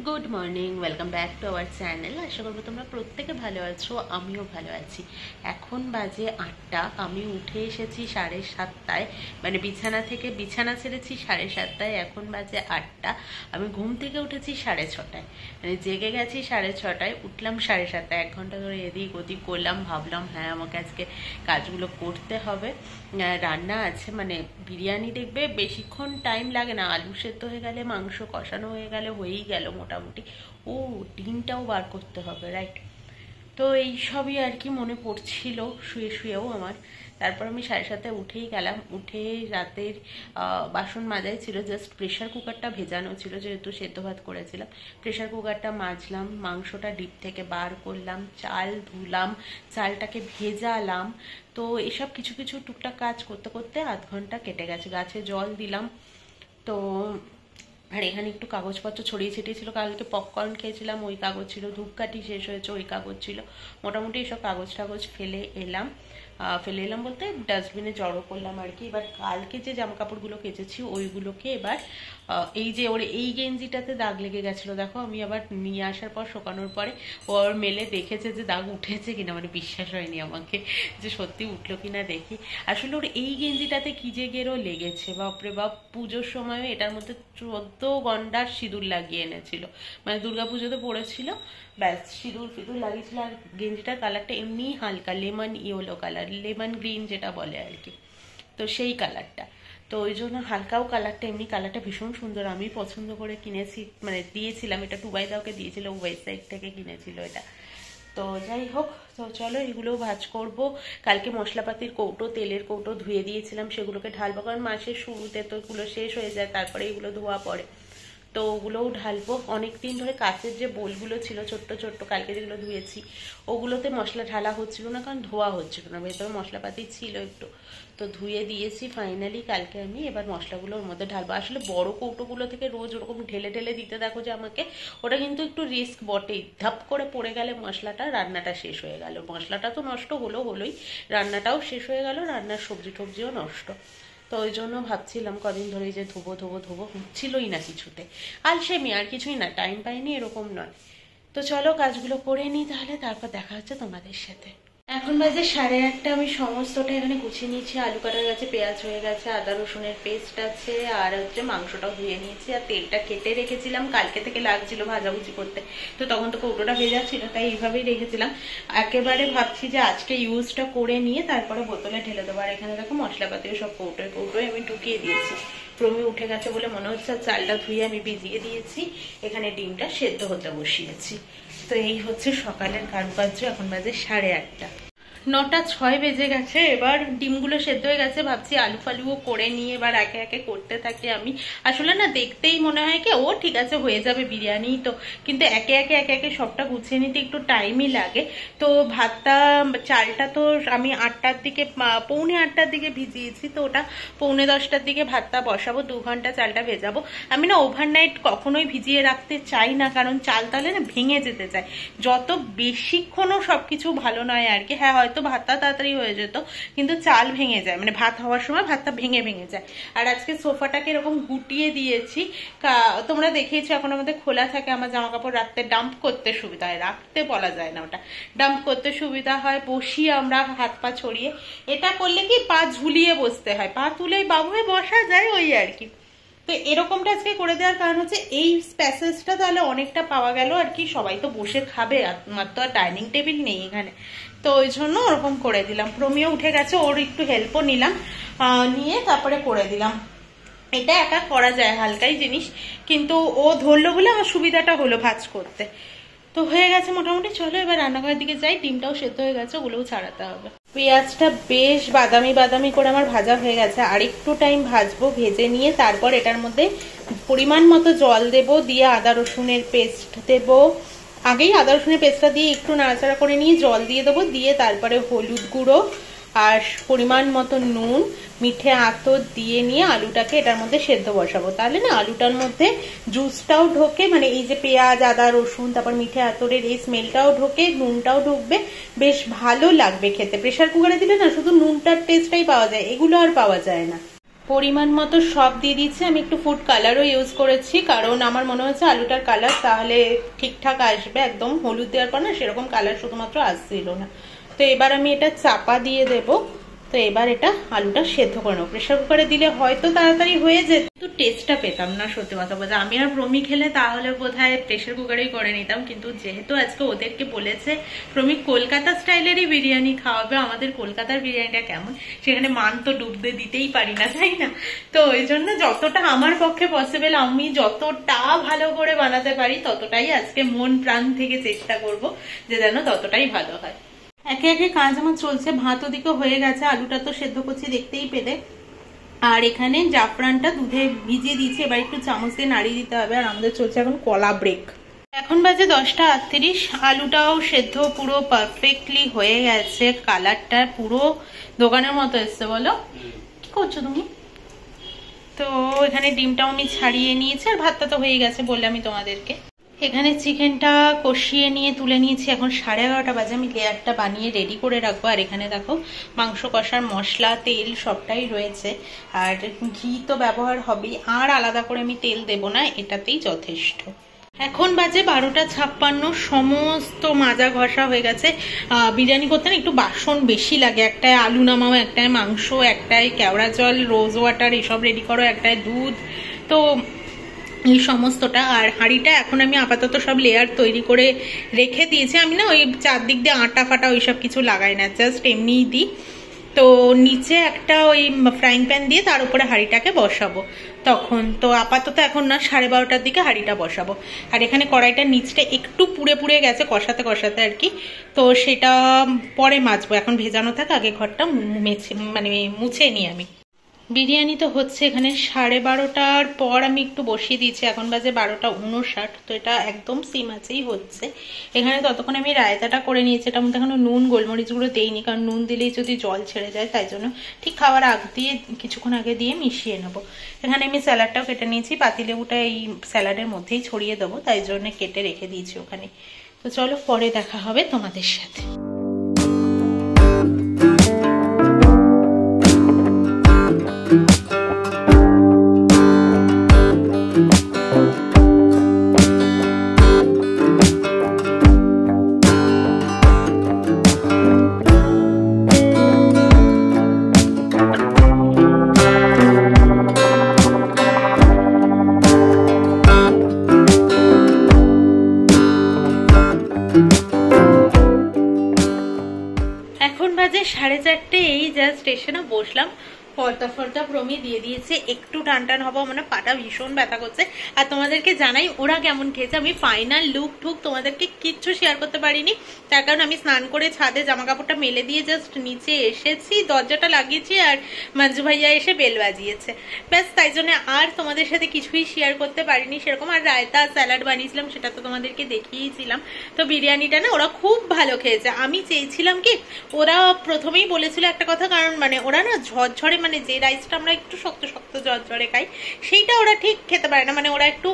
Good morning, welcome back to our channel. আশা করবো তোমরা প্রত্যেকে ভালো আছো, আমিও ভালো আছি। এখন বাজে 8টা, আমি উঠে এসেছি 7:30টায়, মানে বিছানা ছেড়েছি 7:30টায়, এখন বাজে 8টা। আমি ঘুম থেকে উঠেছি 6:30টায়, মানে জেগে গেছি 6:30টায়, উঠলাম 7:30টায়। 1 ঘন্টা ধরে এদিক ওদিক করলাম, ভাবলাম হ্যাঁ আমাকে আজকে কাজগুলো করতে হবে। রান্না আছে, মানে বিরিয়ানি দেখবে বেশিক্ষণ টাইম লাগে না, আলু সেদ্ধ হয়ে গেলে, মাংস কষানো হয়ে গেলে হয়েই গেল মোটামুটি। ও, ডিমটাও বার করতে হবে, রাইট? তো এই সবই আর কি মনে পড়ছিল শুয়ে শুয়েও আমার। তারপর আমি 7:30টায় উঠেই গেলাম। উঠে রাতের বাসন মাজাই ছিল, জাস্ট প্রেশার কুকারটা ভেজানো ছিল, যেহেতু সেদ্ধ ভাত করেছিলাম। প্রেশার কুকারটা মাজলাম, মাংসটা ডিপ থেকে বার করলাম, চাল ধুলাম, চালটাকে ভেজালাম। তো এসব কিছু কিছু টুকটাক কাজ করতে করতে আধ ঘন্টা কেটে গেছে। গাছে জল দিলাম। তো আর এখানে একটু কাগজপত্র ছড়িয়ে ছিটিয়ে ছিল, কালকে পপকর্ন খেয়েছিলাম ওই কাগজ ছিল, ধূপকাঠি শেষ হয়েছে ওই কাগজ ছিল। মোটামুটি এইসব কাগজ টাগজ ফেলে এলাম বলতে ডাস্টবিনে জড়ো করলাম আর কি। এবার কালকে যে জামা কাপড়গুলো কেচেছি ওইগুলোকে এবার এই যে ওর এই গেঞ্জিটাতে দাগ লেগে গেছিলো, দেখো আমি আবার নিয়ে আসার পর শোকানোর পরে ওর মেলে দেখেছে যে দাগ উঠেছে কিনা, মানে বিশ্বাস হয়নি আমাকে যে সত্যি উঠলো কিনা দেখি। আসলে ওর এই গেঞ্জিটাতে কি যে গেরো লেগেছে, বাপরে বাপ! পুজোর সময়ও এটার মধ্যে 14 গন্ডার সিঁদুর লাগিয়ে এনেছিল, মানে দুর্গাপুজোতে পড়েছিল, ব্যাস সিঁদুর ফিঁদুর লাগিয়েছিল। আর গেঞ্জিটার কালারটা এমনি হালকা lemon yellow colour, lemon green যেটা বলে আর কি, তো সেই কালারটা। তো ওই জন্য হালকাও কালারটা, এমনি কালারটা ভীষণ সুন্দর, আমি পছন্দ করে কিনেছি, মানে দিয়েছিলাম, এটা টুবাইদাওকে দিয়েছিল, ওয়েবসাইট থেকে কিনেছিল এটা। তো যাই হোক, তো চলো এগুলোও ভাজ করব। কালকে মশলাপাতির কৌটো, তেলের কৌটো ধুয়ে দিয়েছিলাম, সেগুলোকে ঢালবো, কারণ মাসের শুরুতে তো এগুলো শেষ হয়ে যায়, তারপরে এগুলো ধোয়া পড়ে। তো ওগুলোও ঢালবো। অনেকদিন ধরে কাঁচের যে বোলগুলো ছিল ছোট্ট ছোট্ট, কালকে যেগুলো ধুয়েছি, ওগুলোতে মশলা ঢালা হচ্ছিল না, কারণ ধোয়া হচ্ছিল না, ভেতরে মশলাপাতি ছিল একটু। তো ধুয়ে দিয়েছি ফাইনালি। কালকে আমি এবার মশলাগুলো ওর মধ্যে ঢালবো। আসলে বড় কৌটোগুলো থেকে রোজ ওরকম ঢেলে ঢেলে দিতে দেখো যে আমাকে, ওটা কিন্তু একটু রিস্ক বটেই। ধাপ করে পড়ে গেলে মশলাটা, রান্নাটা শেষ হয়ে গেল। মশলাটা তো নষ্ট হলোই, রান্নাটাও শেষ হয়ে গেল, রান্নার সবজি টবজিও নষ্ট। তো ওই জন্য ভাবছিলাম কদিন ধরেই যে ধোবো ধোবো ধোবো, হচ্ছিলই না কিছুতে। আলসেমি, আর কিছুই না, টাইম পাইনি এরকম নয়। তো চলো কাজগুলো করে নিই তাহলে, তারপর দেখা হচ্ছে তোমাদের সাথে। এখন বাজে 8:30, আমি সমস্তটা এখানে গুছিয়ে নিয়েছি। আলু কাটা গেছে, পেঁয়াজ হয়ে গেছে, আদা রসুনের পেস্ট আছে, আর হচ্ছে মাংসটাও ধুয়ে নিয়েছি, আর তেলটা কেটে রেখেছিলাম, কালকে থেকে লাগছিল ভাজাভুজি করতে, তো তখন তো কৌটোটা ভেজা ছিল, তাই এইভাবেই রেখেছিলাম। একেবারে ভাবছি যে আজকে ইউজটা করে নিয়ে তারপরে বোতলে ঢেলে দেবো। আর এখানে দেখো মশলাপাতিও সব কৌটোয় কৌটোয় আমি ঢুকিয়ে দিয়েছি। প্রমি উঠে গেছে বলে মনে হচ্ছে, চালটা ধুয়ে আমি ভিজিয়ে দিয়েছি, এখানে ডিমটা সেদ্ধ হতে বসিয়েছি। তো এই হচ্ছে সকালের কারুকার্য। এখন বাজে 8:30, 9:06 বেজে গেছে। এবার ডিমগুলো সেদ্ধ হয়ে গেছে, ভাবছি আলু ফালুও করে নিয়ে এবার একে একে করতে থাকি আমি। আসলে না দেখতেই মনে হয় কি ও ঠিক আছে হয়ে যাবে বিরিয়ানি তো, কিন্তু একে একে সবটা গুছিয়ে নিতে একটু টাইমই লাগে। তো ভাতটা, চালটা তো আমি 8টার দিকে, 7:45টার দিকে ভিজিয়েছি, তো ওটা 9:45টার দিকে ভাতটা বসাবো, 2 ঘন্টা চালটা ভেজাবো। আমি না ওভারনাইট কখনোই ভিজিয়ে রাখতে চাই না, কারণ চাল তাহলে না ভেঙে যেতে চায়। যত বেশিক্ষণও সবকিছু ভালো নয় আর কি। হ্যাঁ হয়তো ভাতটা তাড়াতাড়ি হয়ে যেত, কিন্তু চাল ভেঙে যায়, মানে ভাত হওয়ার সময় ভাতটা ভেঙে ভেঙে যায়। আর আজকে সোফাটাকে এরকম গুটিয়ে দিয়েছি, তোমরা দেখিয়েছো, এখন আমাদের খোলা থাকে, আমার জামা কাপড় রাখতে ডাম্প করতে সুবিধা হয়, রাখতে বলা যায় না, ওটা ডাম্প করতে সুবিধা হয়। বসি আমরা হাত পা ছড়িয়ে, এটা করলে কি পা ঝুলিয়ে বসতে হয়, পা তুলেই বাবু হয়ে বসা যায়, ওই আর কি। তো এরকমটা আজকে করে দেওয়ার কারণ হচ্ছে এই স্পেসেসটা তাহলে অনেকটা পাওয়া গেল আর কি। সবাই তো বসে খাবে, আমার তো আর ডাইনিং টেবিল নেই এখানে, তো ওই জন্য ওরকম করে দিলাম। প্রমিও উঠে গেছে, ওর একটু হেল্পও নিলাম, নিয়ে তারপরে করে দিলাম। এটা একা করা যায়, হালকাই জিনিস, কিন্তু ও ধরলো বলে আমার সুবিধাটা হলো ভাজ করতে। তো হয়ে গেছে মোটামুটি। চলো এবার রান্নাঘরের দিকে যাই। ডিমটাও সেদ্ধ হয়ে গেছে, ওগুলোও ছাড়াতে হবে। পেঁয়াজটা বেশ বাদামি বাদামি করে আমার ভাজা হয়ে গেছে, আর একটু টাইম ভাজবো। ভেজে নিয়ে তারপর এটার মধ্যে পরিমাণ মতো জল দেব, দিয়ে আদা রসুনের পেস্ট দেব। আগেই আদা রসুনের পেস্টটা দিয়ে একটু নাড়াচাড়া করে নিয়ে জল দিয়ে দেবো, দিয়ে তারপরে হলুদ গুঁড়ো আর পরিমাণ মতো নুন, মিঠে আতর দিয়ে নিয়ে আলুটাকে এটার মধ্যে সেদ্ধ বসাবো। তাহলে না আলুটার মধ্যে জুসটাও ঢোকে, মানে এই যে পেঁয়াজ আদা রসুন তারপর মিঠে আতরের এই স্মেলটাও ঢোকে, নুনটাও ঢুকবে, বেশ ভালো লাগবে খেতে। প্রেশার কুকারে দিলে না শুধু নুনটার টেস্টটাই পাওয়া যায়, এগুলো আর পাওয়া যায় না। পরিমাণ মতো সব দিয়ে দিচ্ছি। আমি একটু ফুড কালারও ইউজ করেছি, কারণ আমার মনে হচ্ছে আলুটার কালার তাহলে ঠিকঠাক আসবে। একদম হলুদ দেওয়ার পর না সেরকম কালার শুধুমাত্র আসছিল না। তো এবার আমি এটা চাপা দিয়ে দেবো। তো এবার এটা আলুটা সেদ্ধ করে নেবো। প্রেশার কুকারে দিলে হয়তো তাড়াতাড়ি হয়ে যেত, কিন্তু টেস্টটা পেতাম না সত্যি কথা বলতে। আমি আর প্রমি খেলে তাহলে বোধহয় প্রেশার কুকারেই করে নিতাম, কিন্তু যেহেতু আজকে ওদেরকে বলেছে প্রমি কলকাতা স্টাইলেরই বিরিয়ানি খাওয়াবে, আমাদের কলকাতার বিরিয়ানিটা কেমন সেখানে মান তো ডুবতে দিতেই পারি না, তাই না? তো ওই জন্য যতটা আমার পক্ষে পসিবল, আমি যতটা ভালো করে বানাতে পারি ততটাই আজকে মন প্রাণ থেকে চেষ্টা করব যে যেন ততটাই ভালো হয়। একে একে কাজ আমার চলছে। ভাত ওদিকে হয়ে গেছে, আলুটা তো সেদ্ধ করছি দেখতেই পেলে। আর এখানে জাফরানটা দুধে ভিজিয়ে দিয়েছি, এবার একটু চামচ দিয়ে নাড়িয়ে দিতে হবে। আর আমাদের চলছে এখন কলা ব্রেক। এখন বাজে 10:38। আলুটাও সেদ্ধ পুরো পারফেক্টলি হয়ে গেছে, কালারটা পুরো দোকানের মতো এসছে। বলো কি করছো তুমি? তো এখানে ডিমটাও আমি ছাড়িয়ে নিয়েছি, আর ভাতটা তো হয়ে গেছে বললাম আমি তোমাদেরকে। এখানে চিকেনটা কষিয়ে নিয়ে তুলে নিয়েছি। এখন 11:30 বাজে। আমি লেয়ারটা বানিয়ে রেডি করে রাখবো। আর এখানে দেখো মাংস কষার মশলা, তেল সবটাই রয়েছে। আর ঘি তো ব্যবহার হবেই, আর আলাদা করে আমি তেল দেব না, এটাতেই যথেষ্ট। এখন বাজে 12:56। সমস্ত মাজা ঘষা হয়ে গেছে। বিরিয়ানি করতে না একটু বাসন বেশি লাগে। একটায় আলু নামাও, একটায় মাংস, একটায় কেওড়া জল, রোজ ওয়াটার এসব রেডি করো, একটায় দুধ, তো এই সমস্তটা। আর হাঁড়িটা এখন আমি আপাতত সব লেয়ার তৈরি করে রেখে দিয়েছি। আমি না ওই চারদিক দিয়ে আটা ফাটা ওইসব কিছু লাগাই না, জাস্ট এমনিই দিই। তো নিচে একটা ওই ফ্রাইং প্যান দিয়ে তার উপরে হাঁড়িটাকে বসাবো তখন। তো আপাতত এখন না 12:30টার দিকে হাঁড়িটা বসাবো। আর এখানে কড়াইটার নিচটা একটু পুড়ে পুড়ে গেছে কষাতে কষাতে আর কি, তো সেটা পরে মাজবো। এখন ভেজানো থাকে, আগে ঘরটা মুছে নিই আমি। বিরিয়ানি তো হচ্ছে এখানে 12:30টার পর আমি একটু বসিয়ে দিয়েছি। এখন বাজে 12:59। তো এটা একদম সিম আছেই হচ্ছে। এখানে ততক্ষণ আমি রায়তাটা করে নিয়েছি। এটার মধ্যে এখনো নুন গোলমরিচ গুঁড়ো দেইনি, কারণ নুন দিলেই যদি জল ছেড়ে যায়, তাই জন্য ঠিক খাওয়ার আগ দিয়ে কিছুক্ষণ আগে দিয়ে মিশিয়ে নেবো। এখানে আমি স্যালাডটাও কেটে নিয়েছি। পাতিলেবুটা এই স্যালাডের মধ্যেই ছড়িয়ে দেবো, তাই জন্য কেটে রেখে দিয়েছি ওখানে। তো চলো পরে দেখা হবে তোমাদের সাথে। এখন বাজে 4:30। এই জাস্ট স্টেশনে বসলাম, পর্দা ফর্দা প্রমি দিয়ে দিয়েছে। একটু টান টান হবো, মানে পাটা ভীষণ ব্যথা করছে। আর তোমাদেরকে জানাই ওরা কেমন খেয়েছে। আমি ফাইনাল লুক ঠুক তোমাদেরকে কিচ্ছু শেয়ার করতে পারিনি, তার কারণ আমি স্নান করে ছাদে জামা কাপড়টা মেলে দিয়ে জাস্ট নিচে এসেছি, দরজাটা লাগিয়েছি, আর মঞ্জু ভাইয়া এসে বেল বাজিয়েছে, ব্যাস। তাই জন্য আর তোমাদের সাথে কিছুই শেয়ার করতে পারিনি সেরকম। আর রায়তা স্যালাড বানিয়েছিলাম, সেটা তো তোমাদেরকে দেখিয়েছিলাম। তো বিরিয়ানিটা না ওরা খুব ভালো খেয়েছে। আমি চেয়েছিলাম কি, ওরা প্রথমেই বলেছিল একটা কথা, কারণ মানে ওরা না ঝরঝরে, মানে যে রাইসটা আমরা একটু শক্ত শক্ত ঝরঝরে খাই সেইটা ওরা ঠিক খেতে পারে না। মানে ওরা একটু,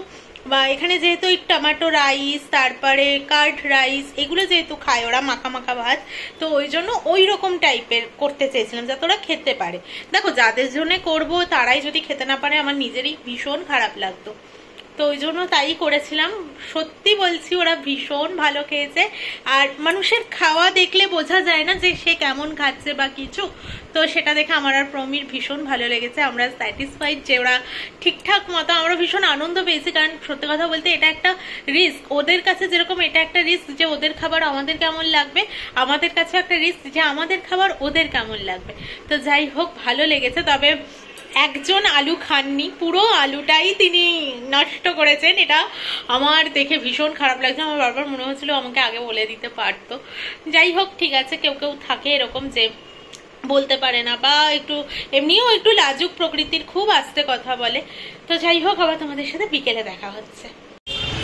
বা এখানে যেহেতু এই টমেটো রাইস, তারপরে কার্ড রাইস, এগুলো যেহেতু খায় ওরা, মাখা মাখা ভাত, তো ওই জন্য ওই রকম টাইপের করতে চেয়েছিলাম যাতে ওরা খেতে পারে। দেখো যাদের জন্য করবো তারাই যদি খেতে না পারে, আমার নিজেরই ভীষণ খারাপ লাগতো। তো ওই জন্য তাই করেছিলাম। সত্যি বলছি ওরা ভীষণ ভালো খেয়েছে। আর মানুষের খাওয়া দেখলে বোঝা যায় না যে সে কেমন খাচ্ছে বা কিছু, তো সেটা দেখে আমার আর প্রমির ভীষণ ভালো লেগেছে। আমরা স্যাটিসফাইড যে ওরা ঠিকঠাক মতো, আমরা ভীষণ আনন্দ পেয়েছি। কারণ সত্যি কথা বলতে এটা একটা রিস্ক, ওদের কাছে যেরকম এটা একটা রিস্ক যে ওদের খাবার আমাদের কেমন লাগবে, আমাদের কাছে একটা রিস্ক যে আমাদের খাবার ওদের কেমন লাগবে। তো যাই হোক ভালো লেগেছে। তবে একজন আলু খাননি, পুরো আলুটাই তিনি নষ্ট করেছেন। এটা আমার দেখে ভীষণ খারাপ লাগছে। আমার বারবার মনে হচ্ছিল আমাকে আগে বলে দিতে পারতো। যাই হোক ঠিক আছে, কেউ কেউ থাকে এরকম যে বলতে পারে না, বা একটু এমনিও একটু লাজুক প্রকৃতির, খুব আস্তে কথা বলে। তো যাই হোক আবার তোমাদের সাথে বিকেলে দেখা হচ্ছে।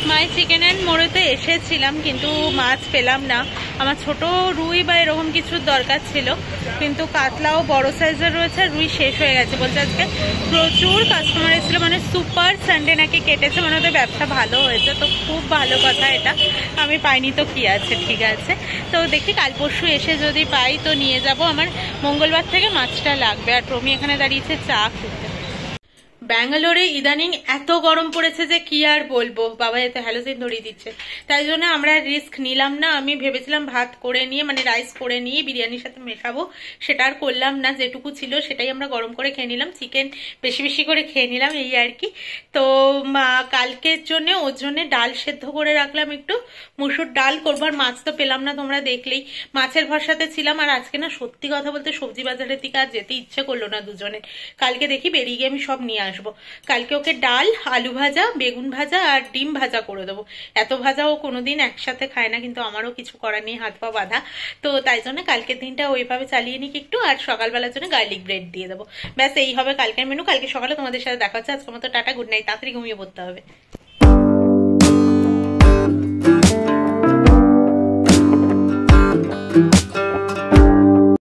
মাই চিকেন অ্যান্ড মোড়েতে এসেছিলাম, কিন্তু মাছ পেলাম না। আমার ছোট রুই বা এরকম কিছুর দরকার ছিল, কিন্তু কাতলাও বড় সাইজের রয়েছে, আর রুই শেষ হয়ে গেছে। বলছে আজকে প্রচুর কাস্টমার এসেছিল, মানে সুপার সানডে নাকি কেটেছে, মানে ওদের ব্যবসা ভালো হয়েছে। তো খুব ভালো কথা এটা, আমি পাইনি তো কি আছে, ঠিক আছে। তো দেখি কাল পরশু এসে যদি পাই তো নিয়ে যাব। আমার মঙ্গলবার থেকে মাছটা লাগবে। আর প্রমি এখানে দাঁড়িয়েছে চা খেতে। ব্যাঙ্গালোরে ইদানিং এত গরম পড়েছে যে কি আর বলবো, বাবা এতে হ্যালোজিন ধরিয়ে দিচ্ছে। তাই জন্য আমরা রিস্ক নিলাম না। আমি ভেবেছিলাম ভাত করে নিয়ে মানে রাইস করে নিয়ে বিরিয়ানির সাথে মেশাবো, সেটা আর করলাম না। যেটুকু ছিল সেটাই আমরা গরম করে খেয়ে নিলাম, চিকেন বেশি বেশি করে খেয়ে নিলাম এই আর কি। তো কালকের জন্য ওর জন্য ডাল সেদ্ধ করে রাখলাম, একটু মুসুর ডাল করবো। আর মাছ তো পেলাম না, তোমরা দেখলেই মাছের ভরসাতে ছিলাম। আর আজকে না সত্যি কথা বলতে সবজি বাজারের দিকে আর যেতে ইচ্ছে করলো না দুজনে। কালকে দেখি বেরিয়ে গিয়ে আমি সব নিয়ে আসবো। কালকে ওকে ডাল, আলু ভাজা, বেগুন ভাজা আর ডিম ভাজা করে দেবো। এত ভাজা ও কোনোদিন একসাথে খায় না, কিন্তু আমারও কিছু করার নেই, হাত পা বাঁধা। তো তাই জন্য কালকের দিনটা ওইভাবে চালিয়ে নিক একটু। আর সকালবেলার জন্য গার্লিক ব্রেড দিয়ে দেবো। ব্যাস এই হবে কালকের মেনু। কালকে সকালে তোমাদের সাথে দেখা হচ্ছে। আজকের মতো টাটা, গুড নাইট। তাড়াতাড়ি ঘুমিয়ে পড়তে হবে।